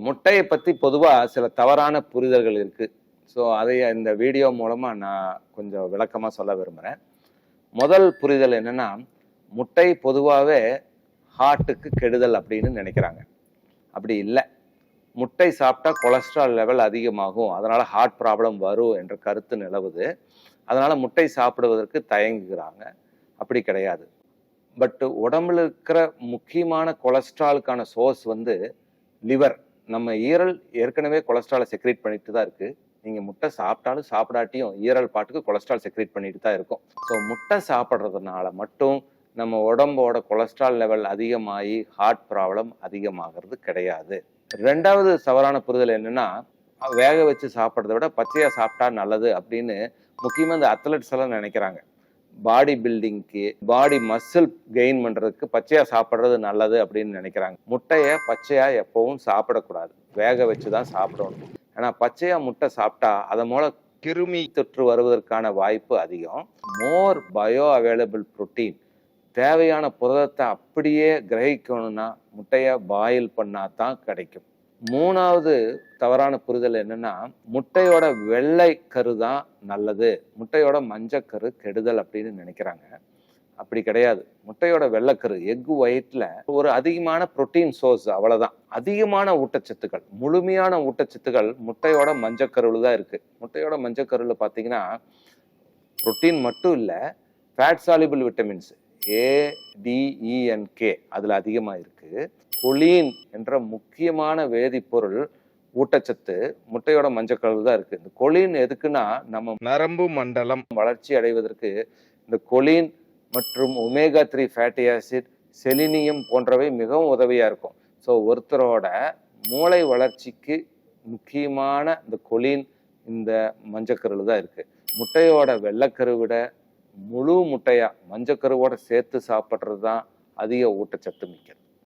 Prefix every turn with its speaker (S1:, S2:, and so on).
S1: முட்டையை பற்றி பொதுவாக சில தவறான புரிதல்கள் இருக்குது. ஸோ அதை இந்த வீடியோ மூலமாக நான் கொஞ்சம் விளக்கமாக சொல்ல விரும்புகிறேன். முதல் புரிதல் என்னென்னா, முட்டை பொதுவாகவே ஹார்ட்டுக்கு கெடுதல் அப்படின்னு நினைக்கிறாங்க. அப்படி இல்லை. முட்டை சாப்பிட்டா கொலஸ்ட்ரால் லெவல் அதிகமாகும், அதனால் ஹார்ட் ப்ராப்ளம் வரும் என்ற கருத்து நிலவுது. அதனால் முட்டை சாப்பிடுவதற்கு தயங்குகிறாங்க. அப்படி கிடையாது. பட் உடம்புல இருக்கிற முக்கியமான கொலஸ்ட்ராலுக்கான சோர்ஸ் லிவர். நம்ம ஈரல் ஏற்கனவே கொலஸ்ட்ராலை செக்ரேட் பண்ணிட்டு தான் இருக்கு. நீங்க முட்டை சாப்பிட்டாலும் சாப்பிடாட்டியும் ஈரல் பாட்டுக்கு கொலஸ்ட்ரால் செக்ரேட் பண்ணிட்டு தான் இருக்கும். ஸோ முட்டை சாப்பிட்றதுனால மட்டும் நம்ம உடம்போட கொலஸ்ட்ரால் லெவல் அதிகமாகி ஹார்ட் ப்ராப்ளம் அதிகமாகிறது கிடையாது. ரெண்டாவது தவறான புரிதல் என்னன்னா, வேக வச்சு சாப்பிட்றத விட பச்சையா சாப்பிட்டா நல்லது அப்படின்னு முக்கியமாக இந்த அத்லெட்ஸ் எல்லாம் நினைக்கிறாங்க. பாடி பில்டிங்க்கு, பாடி மசில் கெயின் பண்றதுக்கு பச்சையா சாப்பிட்றது நல்லது அப்படின்னு நினைக்கிறாங்க. முட்டையை பச்சையா எப்பவும் சாப்பிடக்கூடாது, வேக வச்சுதான் சாப்பிடணும். ஏன்னா பச்சையா முட்டை சாப்பிட்டா அதன் மூலம் கிருமி தொற்று வருவதற்கான வாய்ப்பு அதிகம். மோர் பயோ அவைலபிள் புரோட்டீன், தேவையான புரதத்தை அப்படியே கிரகிக்கணும்னா முட்டையை பாயில் பண்ணாதான் கிடைக்கும். மூணாவது தவறான புரிதல் என்னன்னா, முட்டையோட வெள்ளை கரு தான் நல்லது, முட்டையோட மஞ்சக்கரு கெடுதல் அப்படின்னு நினைக்கிறாங்க. அப்படி கிடையாது. முட்டையோட வெள்ளைக்கரு, எக் ஒயிட்ல ஒரு அதிகமான புரோட்டீன் சோர்ஸ், அவ்வளவுதான். அதிகமான ஊட்டச்சத்துக்கள், முழுமையான ஊட்டச்சத்துக்கள் முட்டையோட மஞ்சக்கருவில் தான் இருக்கு. முட்டையோட மஞ்சக்கருவில் பார்த்தீங்கன்னா புரோட்டீன் மட்டும் இல்லை, ஃபேட் சாலிபிள் விட்டமின்ஸ் ADENK அதுல அதிகமாக இருக்கு. கொலீன் என்ற முக்கியமான வேதிப்பொருள் ஊட்டச்சத்து முட்டையோட மஞ்சக்கரு தான் இருக்கு. இந்த கொலீன் எதுக்குன்னா, நம்ம நரம்பு மண்டலம் வளர்ச்சி அடைவதற்கு இந்த கொலீன் மற்றும் ஒமேகா 3 ஃபேட்டி ஆசிட், செலினியம் போன்றவை மிகவும் உதவியா இருக்கும். ஸோ ஒருத்தரோட மூளை வளர்ச்சிக்கு முக்கியமான இந்த கொலீன் இந்த மஞ்சக்கருவில் தான் இருக்கு. முட்டையோட வெள்ளைக்கரு விட முழு முட்டையா மஞ்சக்கருவோட சேர்த்து சாப்பிட்றது தான் அதிக ஊட்டச்சத்து மிக்கது.